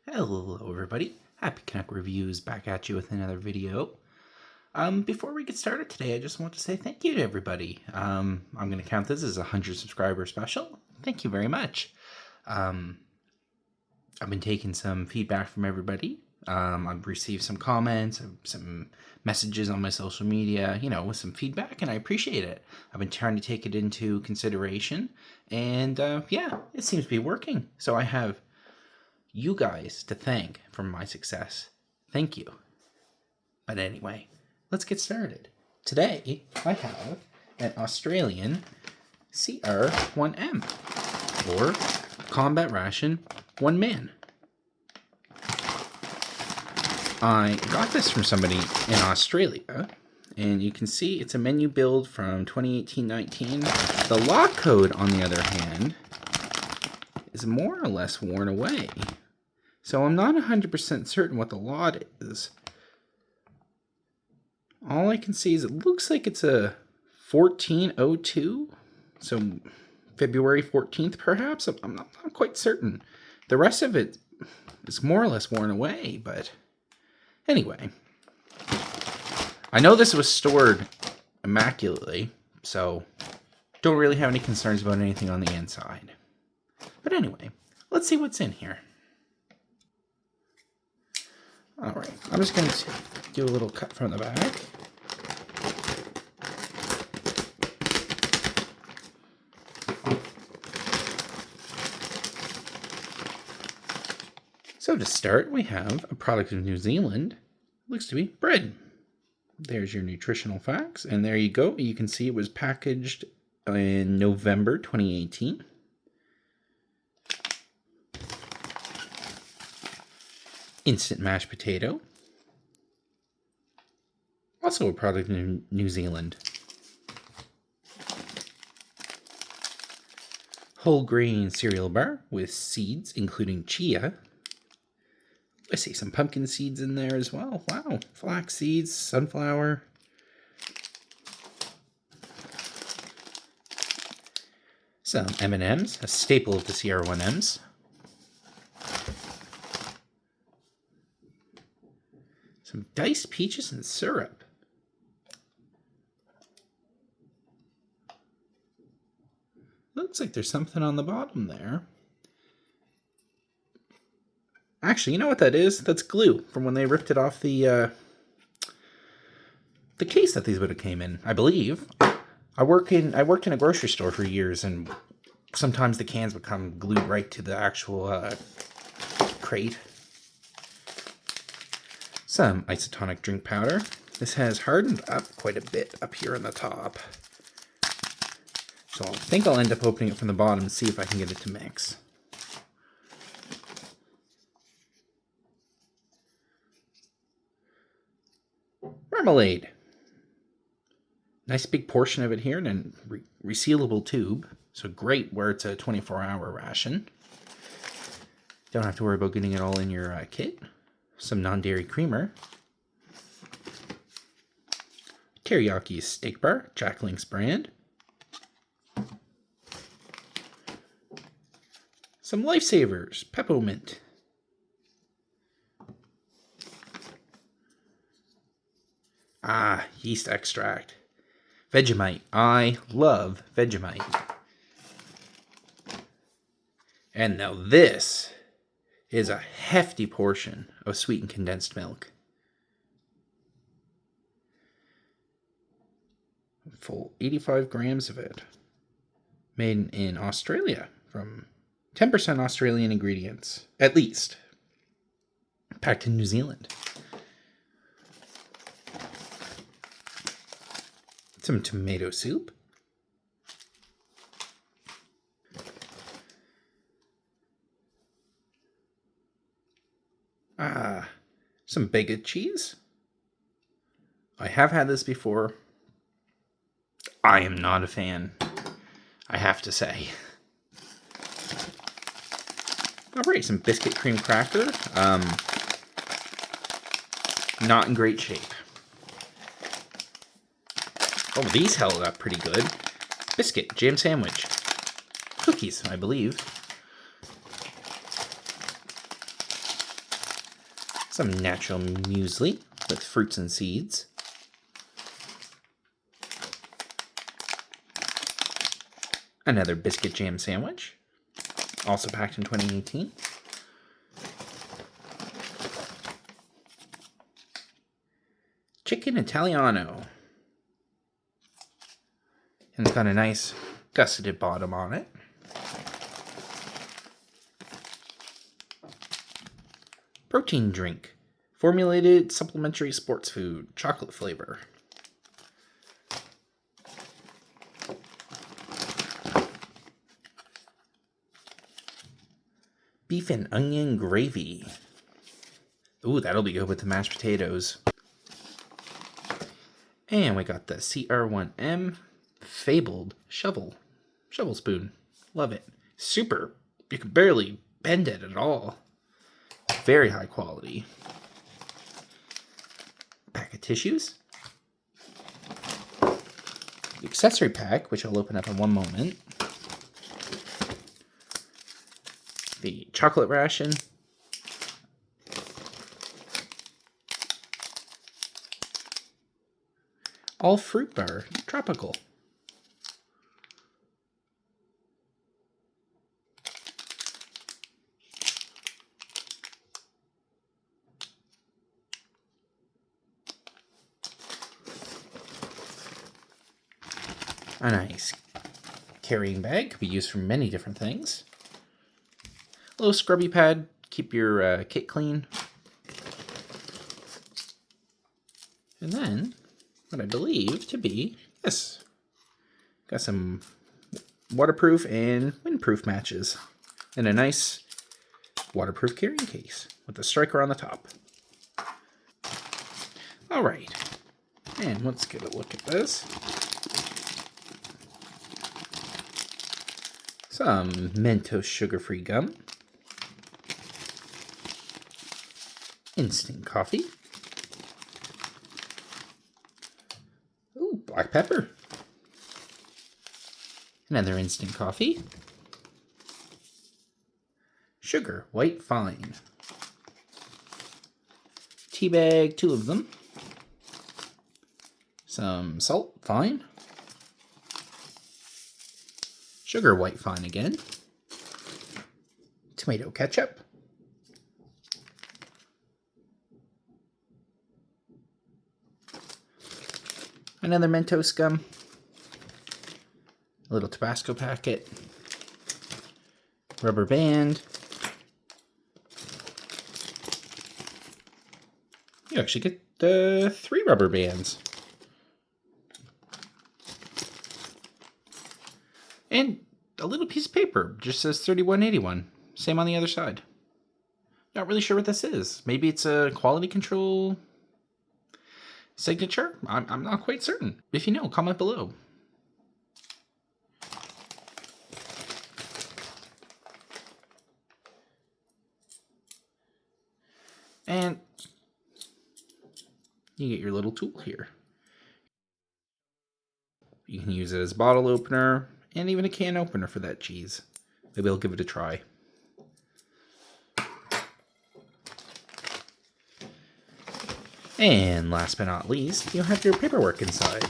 Hello everybody, Happy Canuck Reviews back at you with another video. Before we get started today, I just want to say thank you to everybody. I'm going to count this as a 100 subscriber special. Thank you very much. I've been taking some feedback from everybody. I've received some comments, some messages on my social media, with some feedback, and I appreciate it. I've been trying to take it into consideration, and yeah, it seems to be working. So I have you guys to thank for my success. Thank you. But anyway, let's get started. Today, I have an Australian CR1M, or Combat Ration 1 Man. I got this from somebody in Australia, and you can see it's a menu build from 2018-19. The lock code, on the other hand, is more or less worn away. So I'm not 100% certain what the lot is. All I can see is it looks like it's a 1402, so February 14th perhaps? I'm not quite certain. The rest of it is more or less worn away, but anyway. I know this was stored immaculately, so don't really have any concerns about anything on the inside. But anyway, let's see what's in here. Alright, I'm just going to do a little cut from the back. So to start, we have a product of New Zealand. It looks to be bread. There's your nutritional facts, and there you go. You can see it was packaged in November 2018. Instant mashed potato. Also a product in New Zealand. Whole grain cereal bar with seeds, including chia. I see some pumpkin seeds in there as well. Wow. Flax seeds, sunflower. Some M&Ms, a staple of the CR1Ms. Some diced peaches and syrup. Looks like there's something on the bottom there. Actually, you know what that is? That's glue from when they ripped it off the case that these would have came in, I believe. I worked in a grocery store for years, and sometimes the cans would come glued right to the actual crate. Some isotonic drink powder. This has hardened up quite a bit up here on the top. So I think I'll end up opening it from the bottom and see if I can get it to mix. Marmalade. Nice big portion of it here in a resealable tube. So great where it's a 24-hour ration. Don't have to worry about getting it all in your kit. Some non-dairy creamer. Teriyaki steak bar, Jack Link's brand. Some Lifesavers, peppermint. Yeast extract. Vegemite. I love Vegemite. And now this is a hefty portion of sweetened condensed milk. Full 85 grams of it. Made in Australia from 10% Australian ingredients, at least. Packed in New Zealand. Some tomato soup. Some baguette cheese. I have had this before. I am not a fan, I have to say. Alright, some biscuit cream cracker. Not in great shape. Oh, these held up pretty good. Biscuit, jam sandwich. Cookies, I believe. some natural muesli with fruits and seeds, another biscuit jam sandwich, also packed in 2018, chicken Italiano, and it's got a nice gusseted bottom on it. Protein drink, formulated supplementary sports food, chocolate flavor. Beef and onion gravy. Ooh, that'll be good with the mashed potatoes. And we got the CR1M Fabled Shovel spoon. Love it. Super. You can barely bend it at all. Very high quality. Pack of tissues. The accessory pack, which I'll open up in one moment. The chocolate ration. All fruit bar, tropical. A nice carrying bag, could be used for many different things. A little scrubby pad, keep your kit clean. And then, what I believe to be this. Got some waterproof and windproof matches. And a nice waterproof carrying case with a striker on the top. Alright, and let's get a look at this. Some Mentos sugar-free gum. Instant coffee. Ooh, black pepper. Another instant coffee. Sugar, white fine. Tea bag, 2 of them. Some salt, fine. Sugar, white fine again. Tomato ketchup. Another Mentos gum. A little Tabasco packet. Rubber band. You actually get 3 rubber bands. And a little piece of paper, just says 3181. Same on the other side. Not really sure what this is. Maybe it's a quality control signature? I'm not quite certain. If you know, comment below. And you get your little tool here. You can use it as a bottle opener and even a can opener for that cheese. Maybe I'll give it a try. And last but not least, you have your paperwork inside.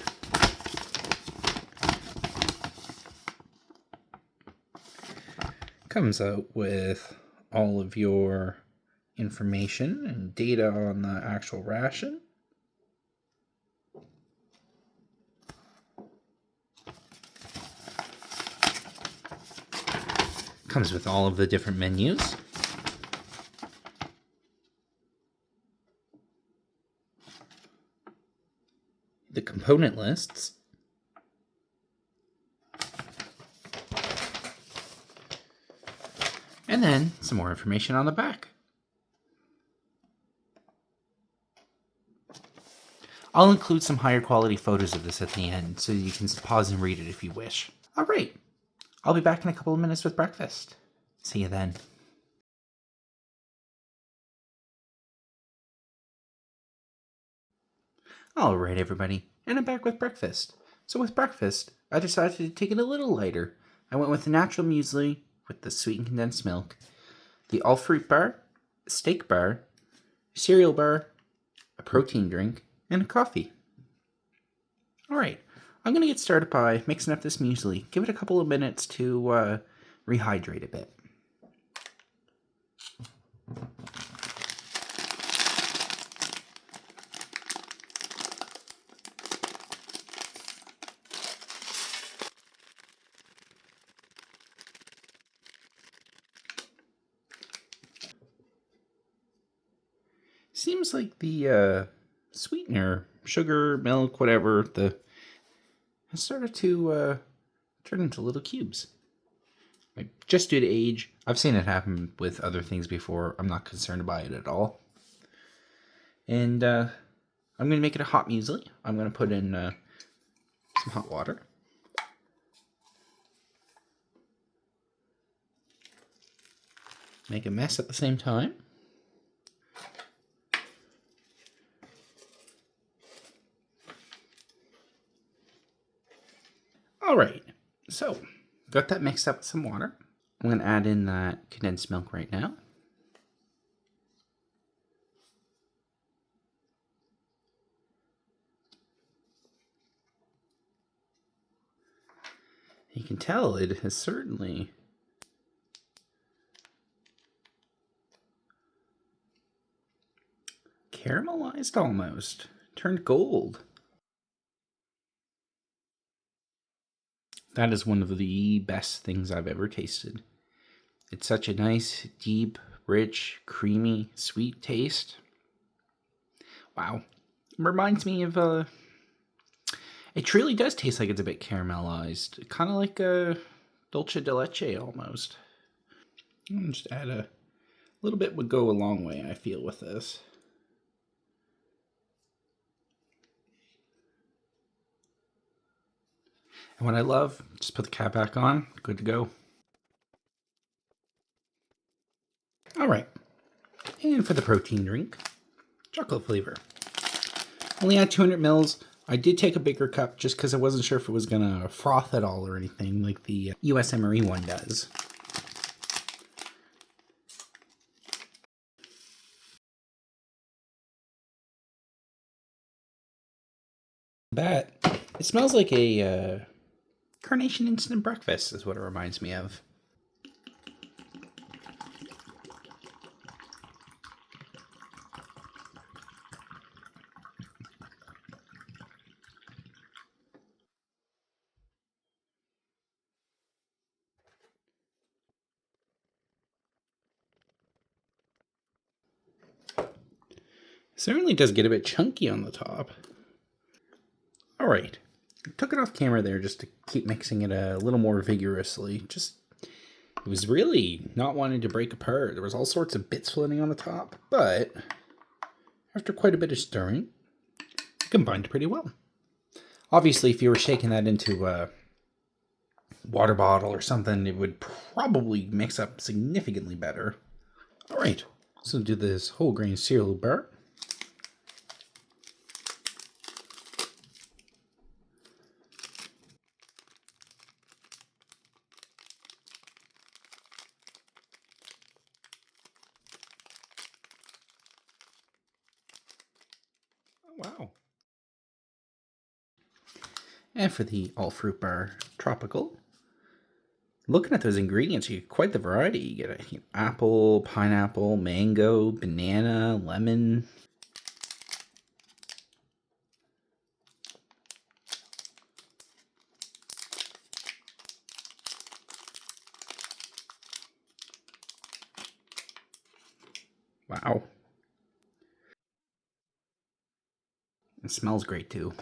Comes out with all of your information and data on the actual ration. Comes with all of the different menus. The component lists. And then some more information on the back. I'll include some higher quality photos of this at the end so you can pause and read it if you wish. Alright, I'll be back in a couple of minutes with breakfast. See you then. Alright everybody, and I'm back with breakfast. So with breakfast, I decided to take it a little lighter. I went with the natural muesli with the sweetened condensed milk, the all fruit bar, steak bar, cereal bar, a protein drink, and a coffee. Alright, I'm going to get started by mixing up this muesli. Give it a couple of minutes to rehydrate a bit. Seems like the sweetener, sugar, milk, whatever, has started to turn into little cubes. Like, just due to age. I've seen it happen with other things before. I'm not concerned by it at all. And I'm going to make it a hot muesli. I'm going to put in some hot water. Make a mess at the same time. Alright, so got that mixed up with some water. I'm going to add in that condensed milk right now. You can tell it has certainly caramelized almost, turned gold. That is one of the best things I've ever tasted. It's such a nice, deep, rich, creamy, sweet taste. Wow. It reminds me of, it truly does taste like it's a bit caramelized. Kind of like a dulce de leche almost. I'm just add a little bit would go a long way, I feel, with this. And what I love, just put the cap back on, good to go. All right, and for the protein drink, chocolate flavor. Only had 200 mils. I did take a bigger cup just because I wasn't sure if it was gonna froth at all or anything like the USMRE one does. That, it smells like a Carnation Instant Breakfast is what it reminds me of. Certainly does get a bit chunky on the top. All right, I took it off camera there just to keep mixing it a little more vigorously. It was really not wanting to break apart. There was all sorts of bits floating on the top, but after quite a bit of stirring, it combined pretty well. Obviously, if you were shaking that into a water bottle or something, it would probably mix up significantly better. All right, so do this whole grain cereal bar. Wow. And for the all fruit bar tropical, looking at those ingredients, you get quite the variety. You get apple, pineapple, mango, banana, lemon. Wow. It smells great too.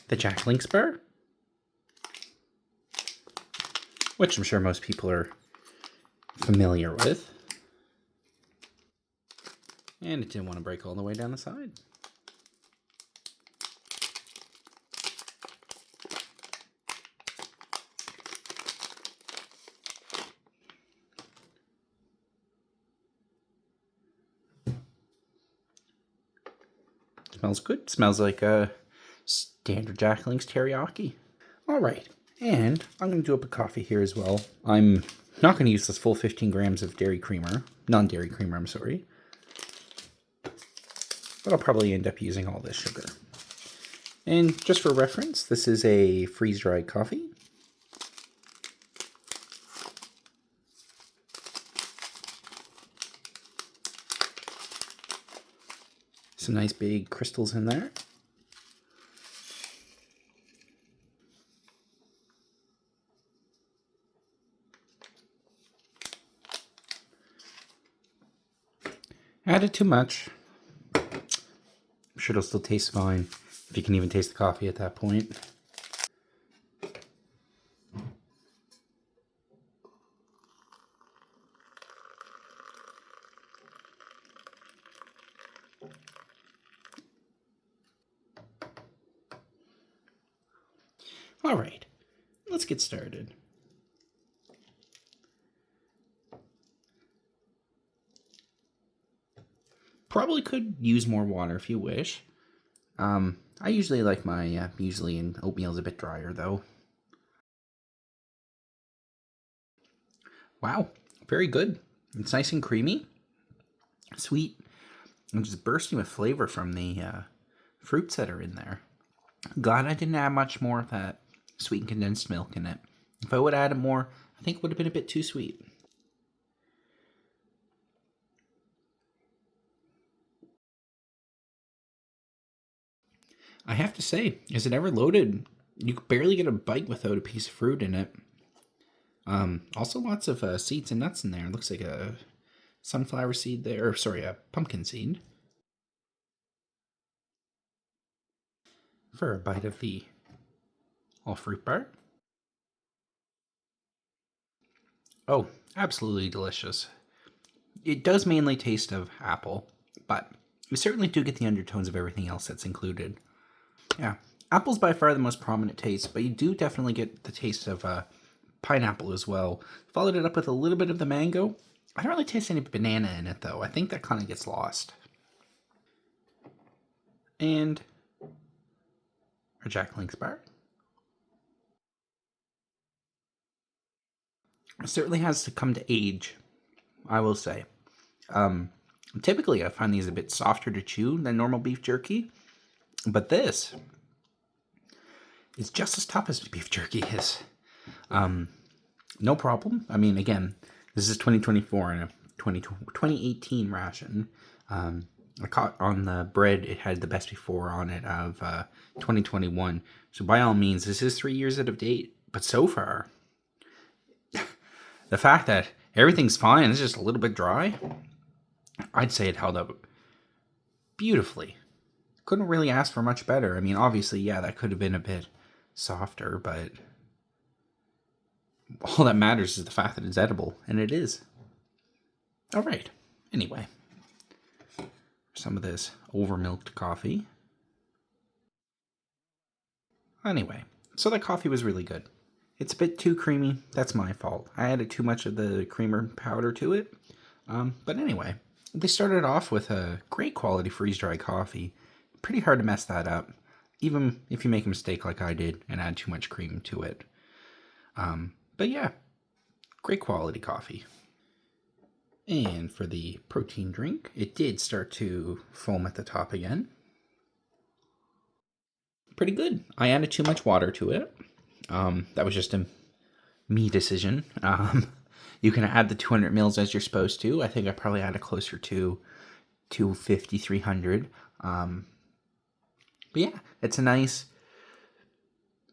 The Jack Link's bar, which I'm sure most people are familiar with. And it didn't want to break all the way down the side. Smells good. Smells like a standard Jack Link's teriyaki. All right. And I'm going to do up a coffee here as well. I'm not going to use this full 15 grams of dairy creamer, non-dairy creamer, I'm sorry. But I'll probably end up using all this sugar. And just for reference, this is a freeze-dried coffee. Some nice big crystals in there. Added too much. I'm sure it'll still taste fine, if you can even taste the coffee at that point. All right, let's get started. Probably could use more water if you wish. I usually like my muesli and oatmeal's a bit drier though. Wow, very good. It's nice and creamy, sweet, and just bursting with flavor from the fruits that are in there. Glad I didn't add much more of that sweetened condensed milk in it. If I would have added more, I think it would have been a bit too sweet. I have to say, is it ever loaded? You could barely get a bite without a piece of fruit in it. Also lots of seeds and nuts in there. It looks like a sunflower seed there, or sorry, a pumpkin seed. For a bite of the all fruit bar. Oh, absolutely delicious. It does mainly taste of apple, but you certainly do get the undertones of everything else that's included. Yeah, apple's by far the most prominent taste, but you do definitely get the taste of pineapple as well. Followed it up with a little bit of the mango. I don't really taste any banana in it though. I think that kind of gets lost. And our Jack Link's bar. It certainly has to come to age, I will say. Typically I find these a bit softer to chew than normal beef jerky, but this is just as tough as beef jerky is. No problem. I mean, again, this is 2024 and a 2018 ration. I caught on the bread, it had the best before on it of 2021. So by all means, this is 3 years out of date. But so far, the fact that everything's fine, it's just a little bit dry, I'd say it held up beautifully. Couldn't really ask for much better. I mean, obviously, yeah, that could have been a bit softer, but all that matters is the fact that it's edible, and it is. All right. Anyway, some of this over-milked coffee. Anyway, so the coffee was really good. It's a bit too creamy. That's my fault. I added too much of the creamer powder to it. But anyway, they started off with a great quality freeze-dried coffee. Pretty hard to mess that up, even if you make a mistake like I did and add too much cream to it. But yeah, great quality coffee. And for the protein drink, it did start to foam at the top again. Pretty good. I added too much water to it. That was just a me decision. You can add the 200 mils as you're supposed to. I think I probably added closer to 250, 300. But yeah, it's a nice,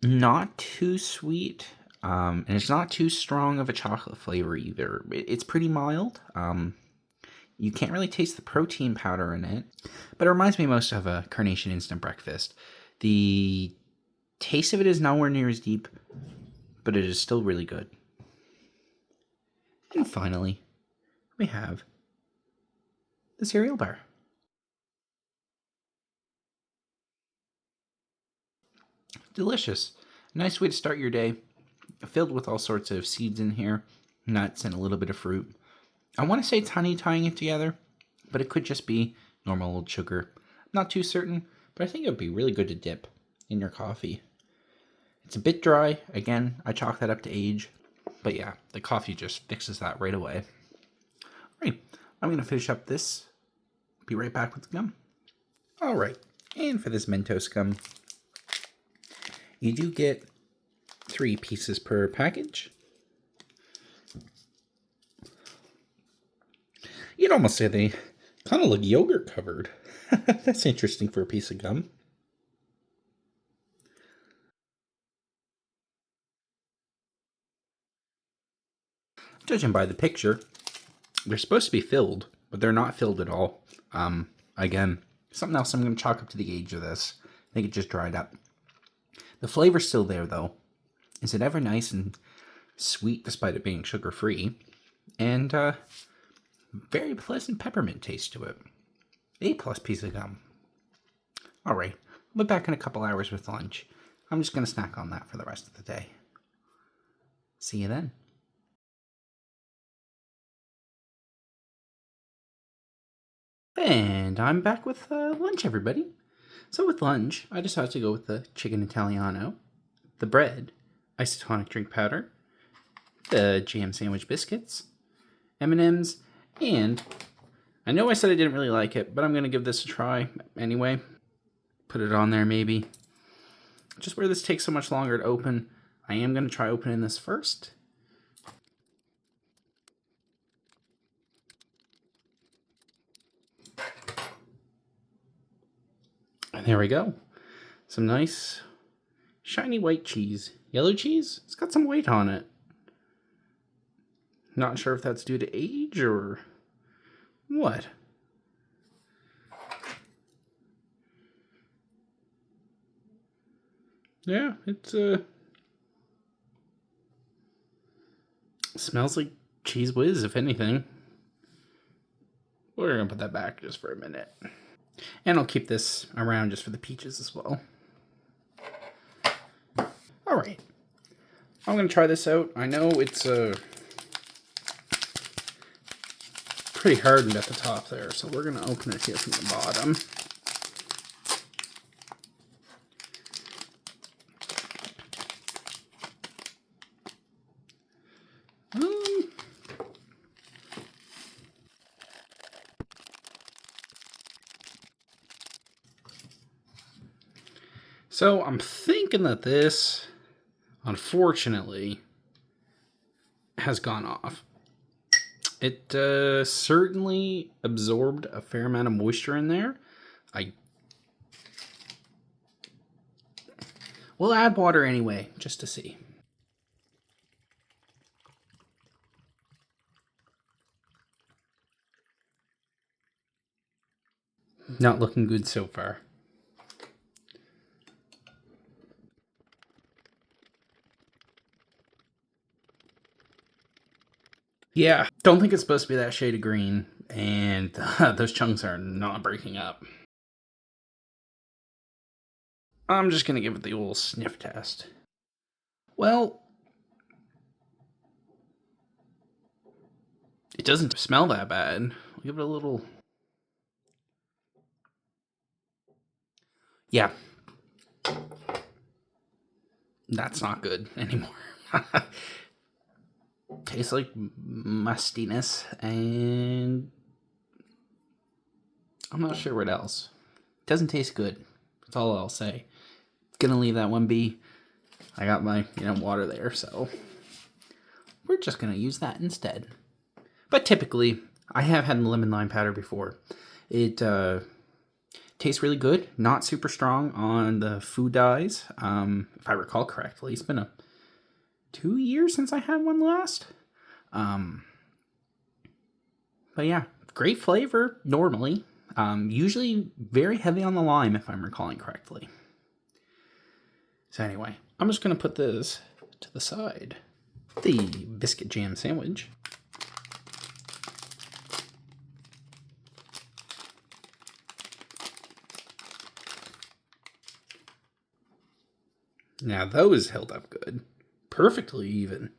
not too sweet, and it's not too strong of a chocolate flavor either. It's pretty mild. You can't really taste the protein powder in it, but it reminds me most of a Carnation Instant Breakfast. The taste of it is nowhere near as deep, but it is still really good. And finally, we have the cereal bar. Delicious. Nice way to start your day. Filled with all sorts of seeds in here, nuts, and a little bit of fruit. I want to say it's honey tying it together, but it could just be normal old sugar. Not too certain, but I think it would be really good to dip in your coffee. It's a bit dry. Again, I chalk that up to age. But yeah, the coffee just fixes that right away. All right, I'm going to finish up this. Be right back with the gum. All right, and for this Mentos gum, you do get 3 pieces per package. You'd almost say they kind of look yogurt covered. That's interesting for a piece of gum. Judging by the picture, they're supposed to be filled, but they're not filled at all. Again, something else I'm going to chalk up to the age of this. I think it just dried up. The flavor's still there, though. Is it ever nice and sweet despite it being sugar-free? And very pleasant peppermint taste to it. A+ piece of gum. All right, I'll be back in a couple hours with lunch. I'm just going to snack on that for the rest of the day. See you then. And I'm back with lunch, everybody. So with lunch, I decided to go with the chicken Italiano, the bread, isotonic drink powder, the jam sandwich biscuits, M&Ms, and I know I said I didn't really like it, but I'm going to give this a try anyway. Put it on there maybe. Just where this takes so much longer to open, I am going to try opening this first. And there we go. Some nice shiny white cheese. Yellow cheese? It's got some weight on it. Not sure if that's due to age or what. Yeah, it's smells like Cheese Whiz, if anything. We're gonna put that back just for a minute. And I'll keep this around just for the peaches as well. Alright. I'm gonna try this out. I know it's pretty hardened at the top there, so we're gonna open it here from the bottom. So I'm thinking that this, unfortunately, has gone off. It certainly absorbed a fair amount of moisture in there. We'll add water anyway, just to see. Not looking good so far. Yeah, don't think it's supposed to be that shade of green, and those chunks are not breaking up. I'm just gonna give it the old sniff test. Well, it doesn't smell that bad. I'll give it a little... Yeah. That's not good anymore. Tastes like mustiness, and I'm not sure what else. Doesn't taste good. That's all I'll say. Gonna leave that one be. I got my water there, so we're just gonna use that instead. But typically, I have had lemon lime powder before. It tastes really good. Not super strong on the food dyes. If I recall correctly, it's been 2 years since I had one last. But yeah, great flavor normally. Usually very heavy on the lime if I'm recalling correctly. So anyway, I'm just going to put this to the side. The biscuit jam sandwich. Now those held up good. Perfectly even.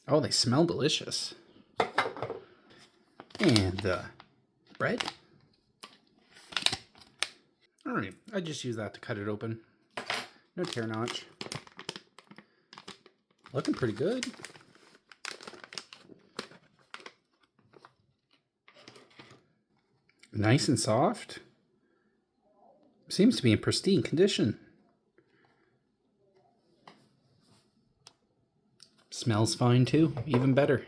Oh, they smell delicious. And the bread. Alright, I just use that to cut it open. No tear notch. Looking pretty good. Nice and soft. Seems to be in pristine condition. Smells fine too, even better.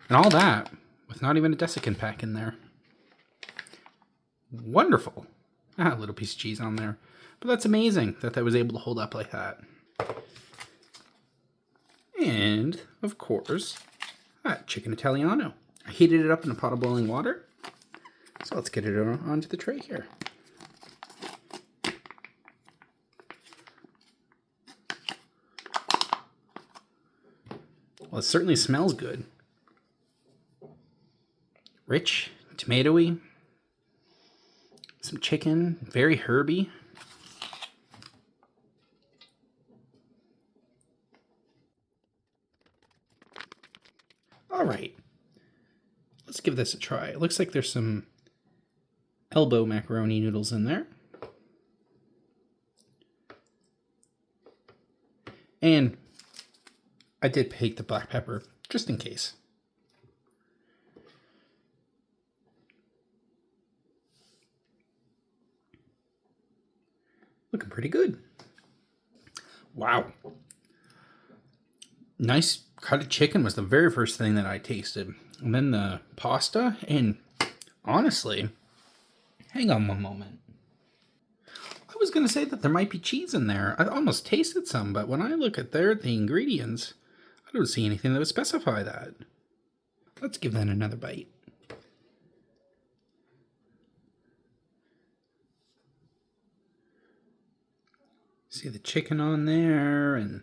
And all that with not even a desiccant pack in there. Wonderful. A little piece of cheese on there. But that's amazing that was able to hold up like that. And, of course, chicken Italiano. I heated it up in a pot of boiling water. So let's get it onto the tray here. Well, it certainly smells good. Rich, tomatoey, some chicken, very herby. All right, let's give this a try. It looks like there's some elbow macaroni noodles in there. And I did pick the black pepper just in case. Looking pretty good. Wow. Nice cut of chicken was the very first thing that I tasted. And then the pasta, and honestly, hang on one moment. I was going to say that there might be cheese in there. I almost tasted some, but when I look at the ingredients, I don't see anything that would specify that. Let's give that another bite. See the chicken on there and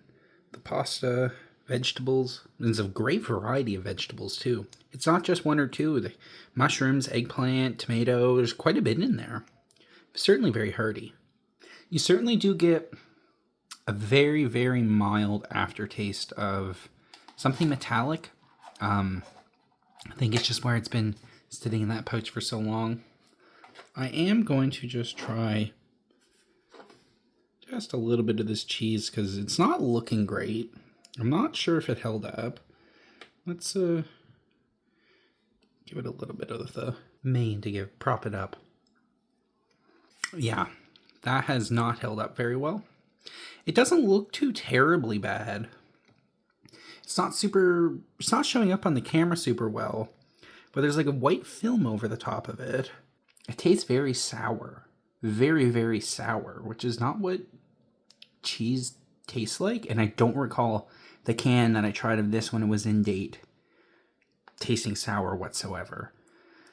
the pasta, vegetables. There's a great variety of vegetables too. It's not just one or two. The mushrooms, eggplant, tomato, there's quite a bit in there. Certainly very hearty. You certainly do get a very, very mild aftertaste of something metallic. I think it's just where it's been sitting in that pouch for so long. I am going to just try just a little bit of this cheese because it's not looking great. I'm not sure if it held up. Let's give it a little bit of the main to prop it up. Yeah, that has not held up very well. It doesn't look too terribly bad. It's not showing up on the camera super well, but there's like a white film over the top of it. It tastes very sour. Very, very sour, which is not what cheese tastes like. And I don't recall the can that I tried of this when it was in date tasting sour whatsoever.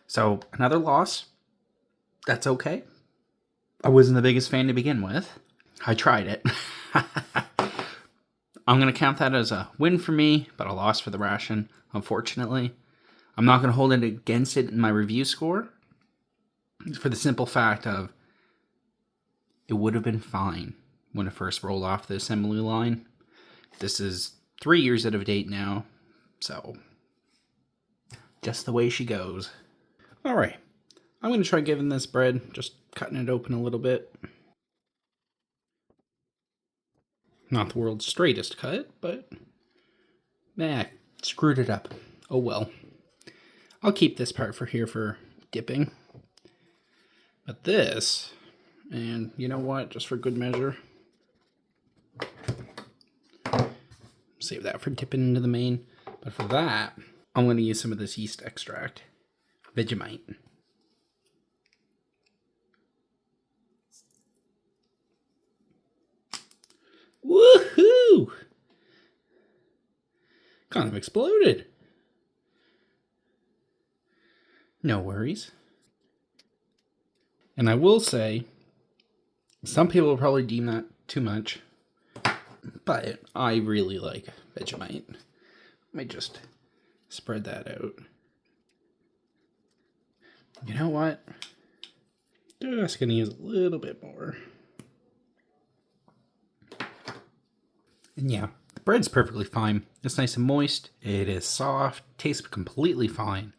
So another loss. That's okay. I wasn't the biggest fan to begin with. I tried it. I'm going to count that as a win for me, but a loss for the ration, unfortunately. I'm not going to hold it against it in my review score for the simple fact of it would have been fine when it first rolled off the assembly line. This is 3 years out of date now, so just the way she goes. All right, I'm going to try giving this bread, just cutting it open a little bit. Not the world's straightest cut, but screwed it up. Oh well. I'll keep this part for here for dipping. But this, and you know what, just for good measure, save that for dipping into the main. But for that, I'm going to use some of this yeast extract, Vegemite. Woohoo! Kind of exploded. No worries. And I will say, some people will probably deem that too much, but I really like Vegemite. Let me just spread that out. You know what? Just gonna use a little bit more. And yeah, the bread's perfectly fine. It's nice and moist. It is soft. Tastes completely fine.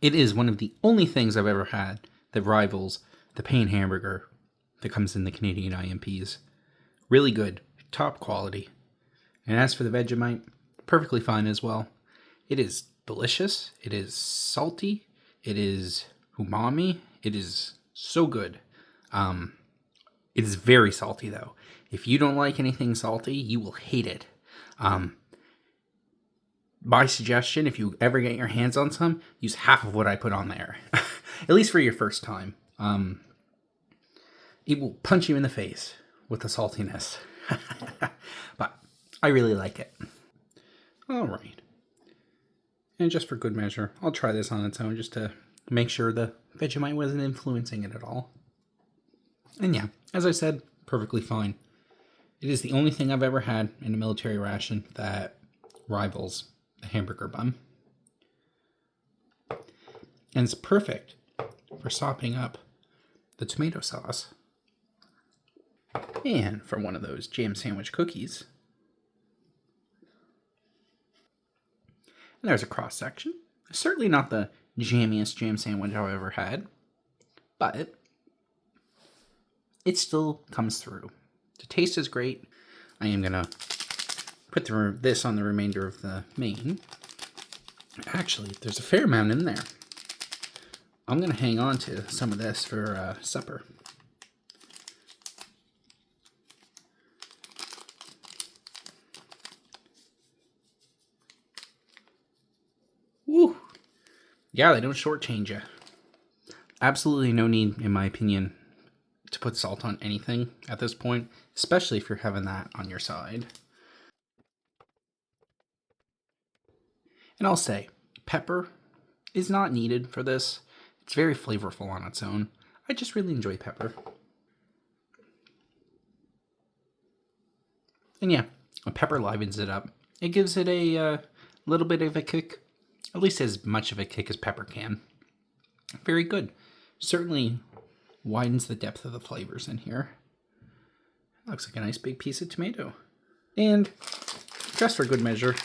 It is one of the only things I've ever had that rivals the Pain hamburger that comes in the Canadian IMPs. Really good, top quality. And as for the Vegemite, perfectly fine as well. It is delicious, it is salty, it is umami, it is so good. It is very salty though. If you don't like anything salty, you will hate it. My suggestion, if you ever get your hands on some, use half of what I put on there. At least for your first time. It will punch you in the face with the saltiness. But I really like it. All right. And just for good measure, I'll try this on its own just to make sure the Vegemite wasn't influencing it at all. And yeah, as I said, perfectly fine. It is the only thing I've ever had in a military ration that rivals the hamburger bun. And it's perfect for sopping up the tomato sauce. And for one of those jam sandwich cookies. And there's a cross section. Certainly not the jammiest jam sandwich I've ever had, but it still comes through. The taste is great. I am going to put this on the remainder of the main. Actually, there's a fair amount in there. I'm going to hang on to some of this for supper. Woo! Yeah, they don't shortchange you. Absolutely no need, in my opinion, to put salt on anything at this point, especially if you're having that on your side. And I'll say, pepper is not needed for this. It's very flavorful on its own. I just really enjoy pepper. And yeah, a pepper livens it up. It gives it a little bit of a kick, at least as much of a kick as pepper can. Very good. Certainly widens the depth of the flavors in here. Looks like a nice big piece of tomato. And just for good measure,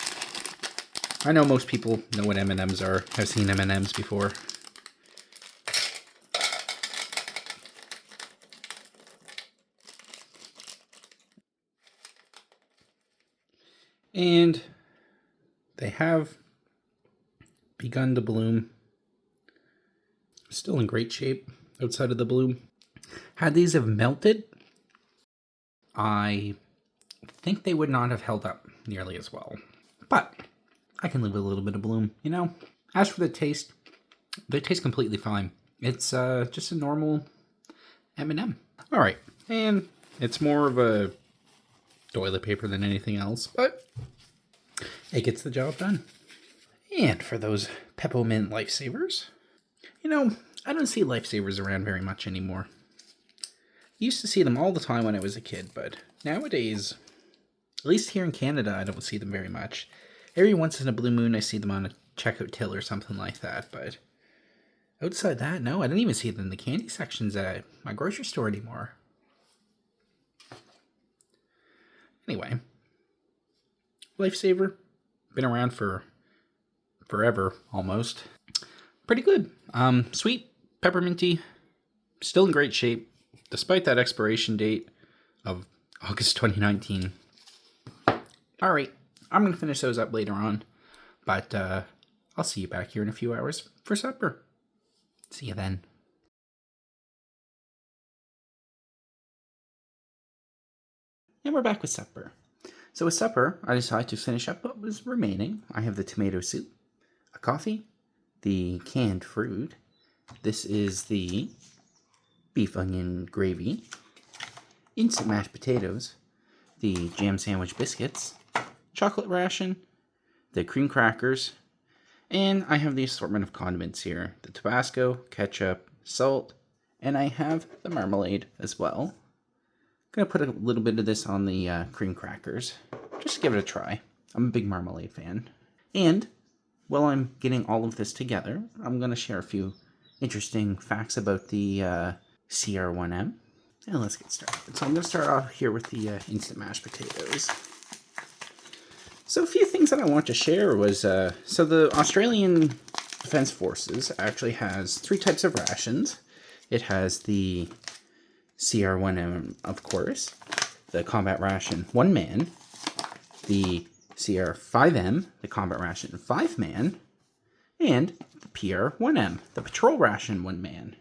I know most people know what M&Ms are. I've seen M&Ms before. And they have begun to bloom. Still in great shape outside of the bloom. Had these have melted, I think they would not have held up nearly as well. But I can live with a little bit of bloom, you know. As for the taste, they taste completely fine. It's just a normal M&M. All right, and it's more of a toilet paper than anything else, but it gets the job done. And for those peppermint lifesavers, you know, I don't see lifesavers around very much anymore. I used to see them all the time when I was a kid, but nowadays, at least here in Canada, I don't see them very much. Every once in a blue moon, I see them on a checkout till or something like that, but outside that, no, I don't even see them in the candy sections at my grocery store anymore. Anyway, Lifesaver, been around for forever, almost. Pretty good. Sweet, pepperminty, still in great shape, despite that expiration date of August 2019. All right, I'm going to finish those up later on, but I'll see you back here in a few hours for supper. See you then. And we're back with supper. So with supper, I decided to finish up what was remaining. I have the tomato soup, a coffee, the canned fruit. This is the beef onion gravy, instant mashed potatoes, the jam sandwich biscuits, chocolate ration, the cream crackers, and I have the assortment of condiments here. The Tabasco, ketchup, salt, and I have the marmalade as well. I'm going to put a little bit of this on the cream crackers, just to give it a try. I'm a big marmalade fan. And while I'm getting all of this together, I'm going to share a few interesting facts about the CR1M. And let's get started. So I'm going to start off here with the instant mashed potatoes. So a few things that I want to share was, so the Australian Defence Forces actually has 3 types of rations. It has the CR1M, of course, the Combat Ration 1-man, the CR5M, the Combat Ration 5-man, and the PR1M, the Patrol Ration 1-man.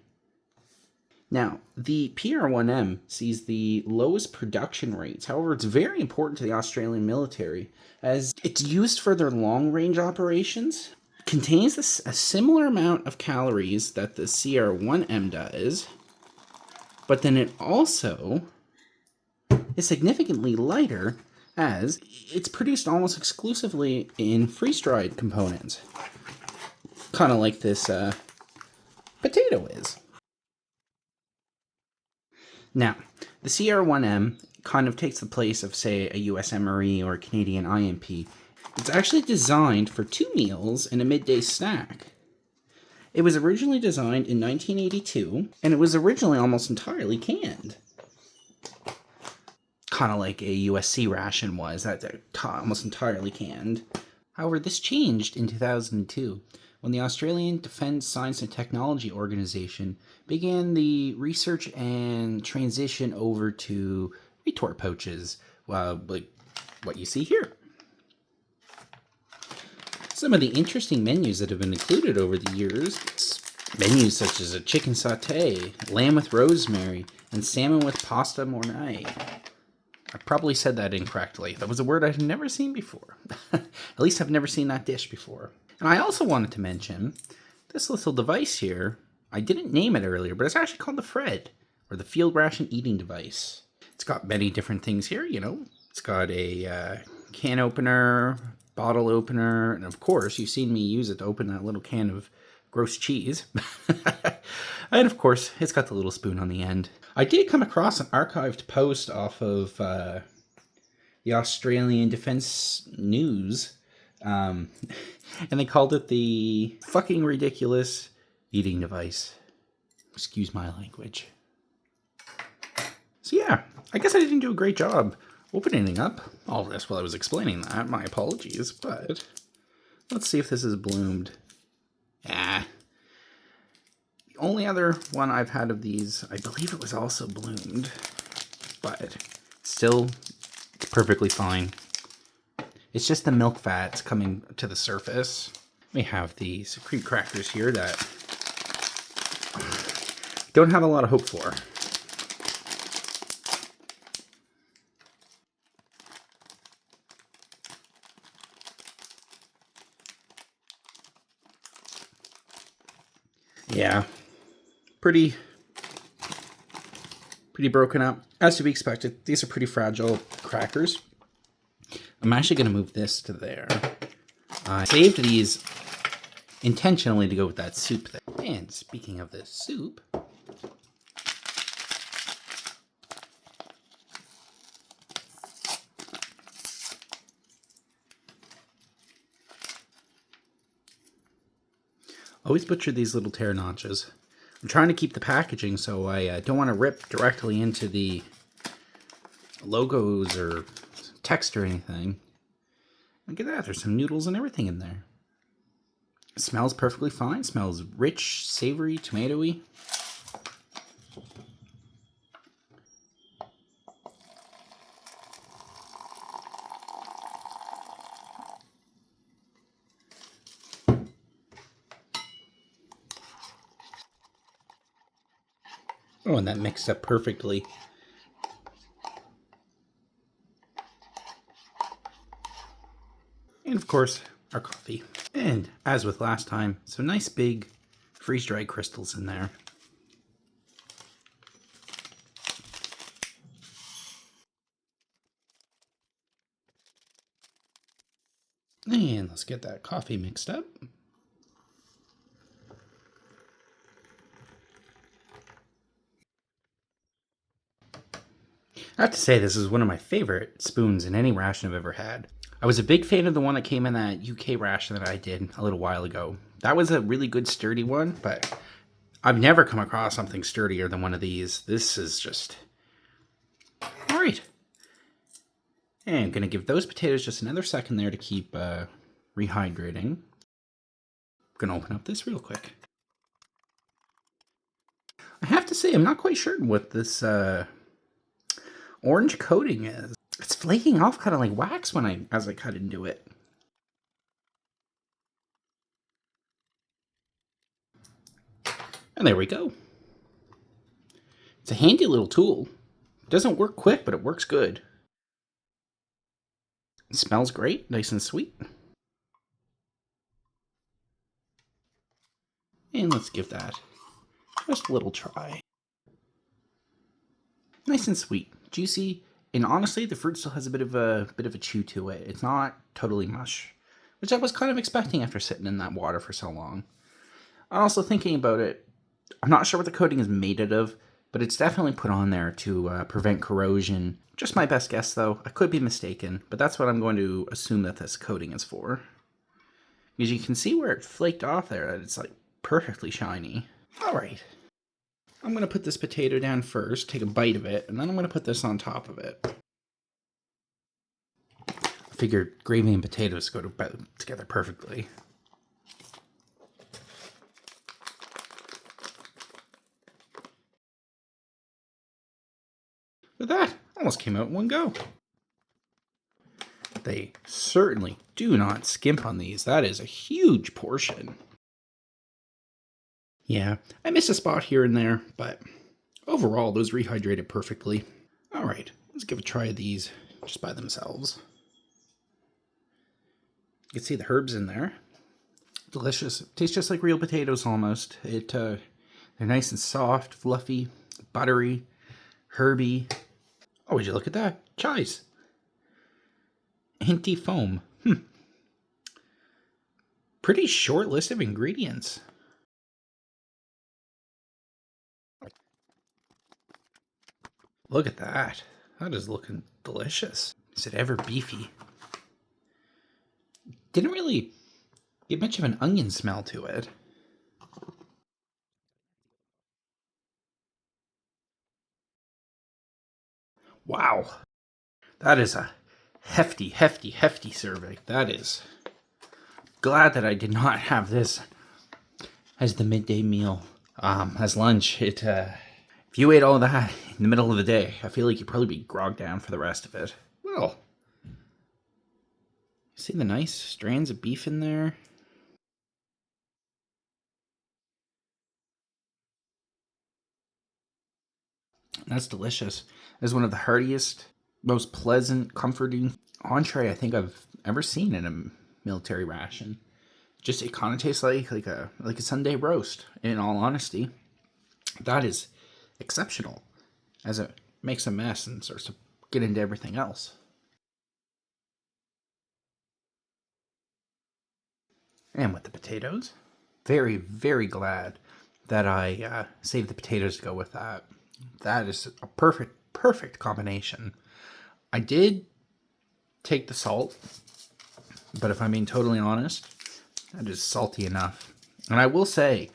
Now, the PR1M sees the lowest production rates. However, it's very important to the Australian military as it's used for their long-range operations. It contains a similar amount of calories that the CR1M does, but then it also is significantly lighter as it's produced almost exclusively in freeze-dried components. Kind of like this potato is. Now, the CR1M kind of takes the place of, say, a US MRE or a Canadian IMP. It's actually designed for 2 meals and a midday snack. It was originally designed in 1982, and it was originally almost entirely canned. Kind of like a USC ration was, that's almost entirely canned. However, this changed in 2002 when the Australian Defence Science and Technology Organisation began the research and transition over to retort pouches, like what you see here. Some of the interesting menus that have been included over the years, menus such as a chicken sauté, lamb with rosemary, and salmon with pasta mornay. I probably said that incorrectly. That was a word I had never seen before. At least I've never seen that dish before. And I also wanted to mention this little device here. I didn't name it earlier, but it's actually called the Fred, or the Field Ration Eating Device. It's got many different things here, you know. It's got a can opener, bottle opener, and of course, you've seen me use it to open that little can of gross cheese. And of course, it's got the little spoon on the end. I did come across an archived post off of the Australian Defence News, and they called it the fucking ridiculous eating device. Excuse my language. So yeah, I guess I didn't do a great job opening up all this while I was explaining that. My apologies, but let's see if this is bloomed. The only other one I've had of these, I believe it was also bloomed, but still perfectly fine. It's just the milk fats coming to the surface. We have these cream crackers here that don't have a lot of hope for. Yeah, pretty broken up. As to be expected, these are pretty fragile crackers. I'm actually going to move this to there. I saved these intentionally to go with that soup there. And speaking of this soup, always butcher these little tear notches. I'm trying to keep the packaging so I don't want to rip directly into the logos or text or anything. Look at that, there's some noodles and everything in there. It smells perfectly fine. It smells rich, savory, tomatoey. Oh, and that mixed up perfectly. And of course, our coffee. And as with last time, some nice big freeze-dried crystals in there. And let's get that coffee mixed up. I have to say, this is one of my favorite spoons in any ration I've ever had. I was a big fan of the one that came in that UK ration that I did a little while ago. That was a really good sturdy one, but I've never come across something sturdier than one of these. This is just... Alright. And I'm going to give those potatoes just another second there to keep rehydrating. I'm going to open up this real quick. I have to say, I'm not quite sure what this orange coating is. It's flaking off kind of like wax as I cut into it. And there we go. It's a handy little tool. It doesn't work quick, but it works good. It smells great, nice and sweet. And let's give that just a little try. Nice and sweet, juicy, and honestly, the fruit still has a bit of a chew to it. It's not totally mush, which I was kind of expecting after sitting in that water for so long. I'm also thinking about it. I'm not sure what the coating is made out of, but it's definitely put on there to prevent corrosion. Just my best guess, though. I could be mistaken, but that's what I'm going to assume that this coating is for. Because you can see where it flaked off there, that it's like perfectly shiny. All right. I'm going to put this potato down first, take a bite of it, and then I'm going to put this on top of it. I figured gravy and potatoes go together perfectly. But that almost came out in one go. They certainly do not skimp on these. That is a huge portion. Yeah, I missed a spot here and there, but overall, those rehydrated perfectly. All right, let's give a try of these just by themselves. You can see the herbs in there. Delicious. Tastes just like real potatoes almost. They're nice and soft, fluffy, buttery, herby. Oh, would you look at that? Chives. Hinty foam. Pretty short list of ingredients. Look at that. That is looking delicious. Is it ever beefy? Didn't really get much of an onion smell to it. Wow. That is a hefty serving. That is. Glad that I did not have this as the midday meal. As lunch. If you ate all that in the middle of the day, I feel like you'd probably be grogged down for the rest of it. Well, see the nice strands of beef in there? That's delicious. It's one of the heartiest, most pleasant, comforting entree I think I've ever seen in a military ration. Just it kind of tastes like a Sunday roast. In all honesty, that is exceptional, as it makes a mess and starts to get into everything else. And with the potatoes, very glad that I saved the potatoes to go with that. That is a perfect combination. I did take the salt, but if I'm being totally honest, that is salty enough. And I will say,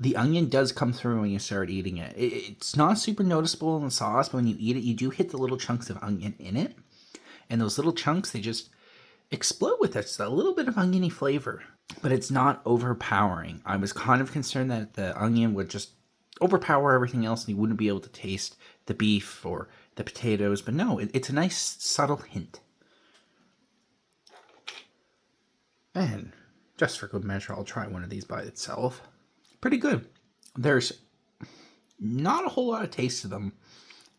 the onion does come through when you start eating it. It's not super noticeable in the sauce, but when you eat it, you do hit the little chunks of onion in it. And those little chunks, they just explode with it. It's a little bit of oniony flavor, but it's not overpowering. I was kind of concerned that the onion would just overpower everything else and you wouldn't be able to taste the beef or the potatoes, but no, it's a nice subtle hint. And just for good measure, I'll try one of these by itself. Pretty good. There's not a whole lot of taste to them,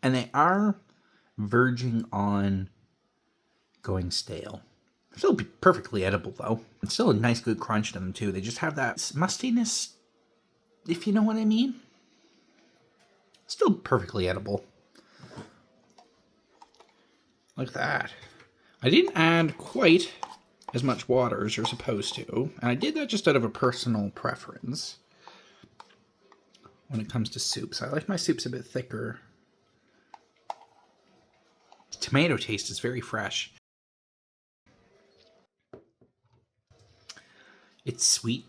and they are verging on going stale. Still perfectly edible though. It's still a nice good crunch to them too. They just have that mustiness, if you know what I mean. Still perfectly edible. Like that. I didn't add quite as much water as you're supposed to, and I did that just out of a personal preference when it comes to soups. I like my soups a bit thicker. The tomato taste is very fresh. It's sweet.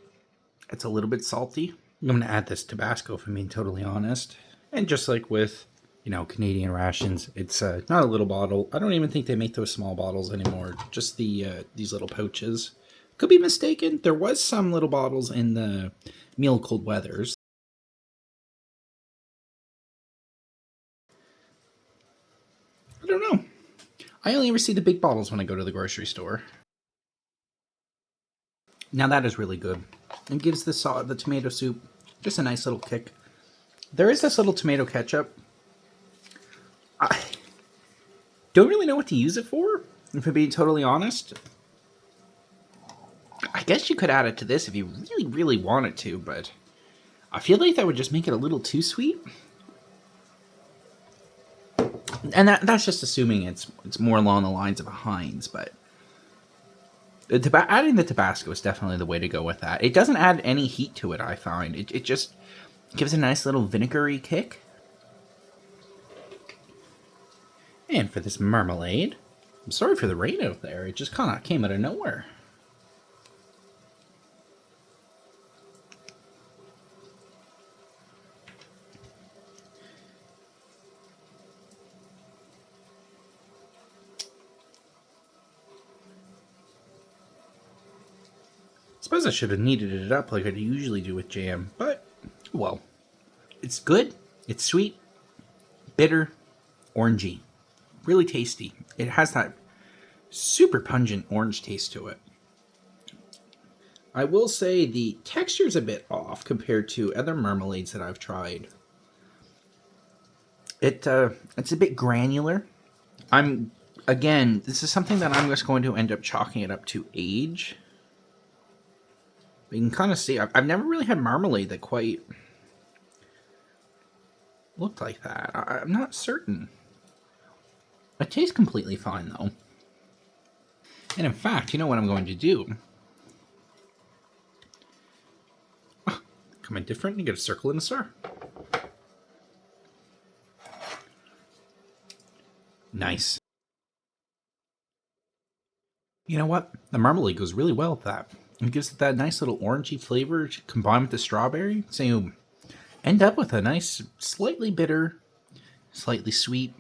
It's a little bit salty. I'm going to add this Tabasco if I'm being totally honest. And just like with, Canadian rations, it's not a little bottle. I don't even think they make those small bottles anymore. Just these little pouches. Could be mistaken. There was some little bottles in the meal cold weathers. I only ever see the big bottles when I go to the grocery store. Now that is really good. It gives the tomato soup just a nice little kick. There is this little tomato ketchup. I don't really know what to use it for, if I'm being totally honest. I guess you could add it to this if you really, really wanted to, but I feel like that would just make it a little too sweet. And that's just assuming it's more along the lines of a Heinz, but adding the Tabasco is definitely the way to go with that. It doesn't add any heat to it, I find. It just gives a nice little vinegary kick. And for this marmalade, I'm sorry for the rain out there. It just kind of came out of nowhere. Suppose I should have kneaded it up like I usually do with jam, but, well, it's good, it's sweet, bitter, orangey, really tasty. It has that super pungent orange taste to it. I will say the texture's a bit off compared to other marmalades that I've tried. It's a bit granular. Again, this is something that I'm just going to end up chalking it up to age. You can kind of see, I've never really had marmalade that quite looked like that. I'm not certain. It tastes completely fine, though. And in fact, you know what I'm going to do? Oh, come in different, you get a circle and a star. Nice. You know what? The marmalade goes really well with that. It gives it that nice little orangey flavor combined with the strawberry. So you end up with a nice, slightly bitter, slightly sweet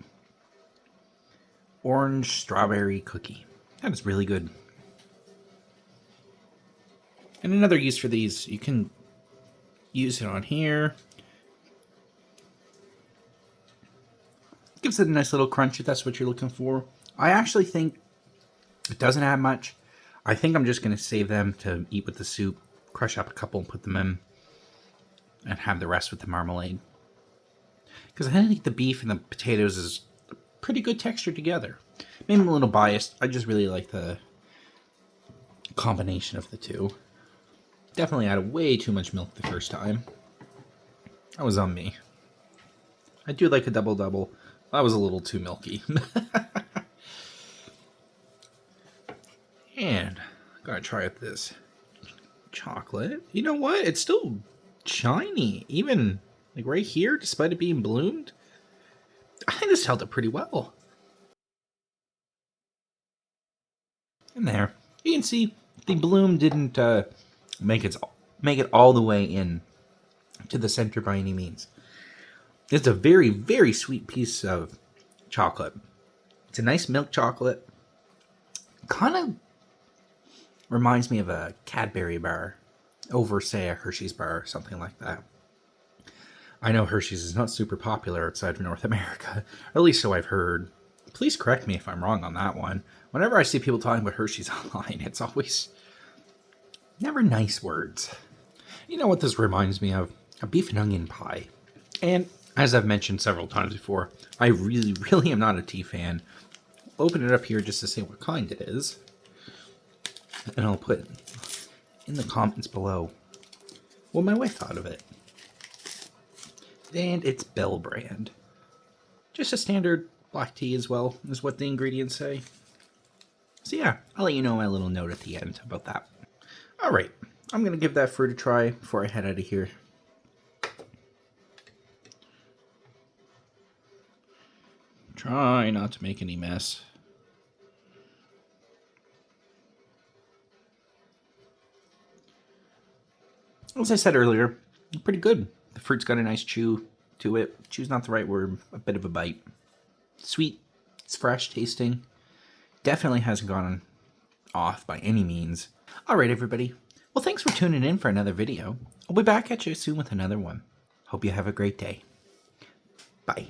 orange strawberry cookie. That is really good. And another use for these, you can use it on here. Gives it a nice little crunch if that's what you're looking for. I actually think it doesn't add much. I think I'm just going to save them to eat with the soup, crush up a couple and put them in, and have the rest with the marmalade. Because I think the beef and the potatoes is a pretty good texture together. Maybe I'm a little biased. I just really like the combination of the two. Definitely added way too much milk the first time. That was on me. I do like a double-double. That was a little too milky. And gotta try out this chocolate. You know what? It's still shiny. Even like right here, despite it being bloomed. I think this held up pretty well. And there. You can see the bloom didn't make it all the way in to the center by any means. It's a very, very sweet piece of chocolate. It's a nice milk chocolate. Kind of reminds me of a Cadbury bar over, say, a Hershey's bar or something like that. I know Hershey's is not super popular outside of North America, or at least so I've heard. Please correct me if I'm wrong on that one. Whenever I see people talking about Hershey's online, it's always never nice words. You know what this reminds me of? A beef and onion pie. And as I've mentioned several times before, I really, really am not a tea fan. I'll open it up here just to see what kind it is. And I'll put in the comments below what my wife thought of it. And it's Bell brand. Just a standard black tea as well, is what the ingredients say. So yeah, I'll let you know my little note at the end about that. Alright, I'm going to give that fruit a try before I head out of here. Try not to make any mess. As I said earlier, pretty good. The fruit's got a nice chew to it. Chew's not the right word, a bit of a bite. Sweet, it's fresh tasting. Definitely hasn't gone off by any means. Alright everybody, well thanks for tuning in for another video. I'll be back at you soon with another one. Hope you have a great day. Bye.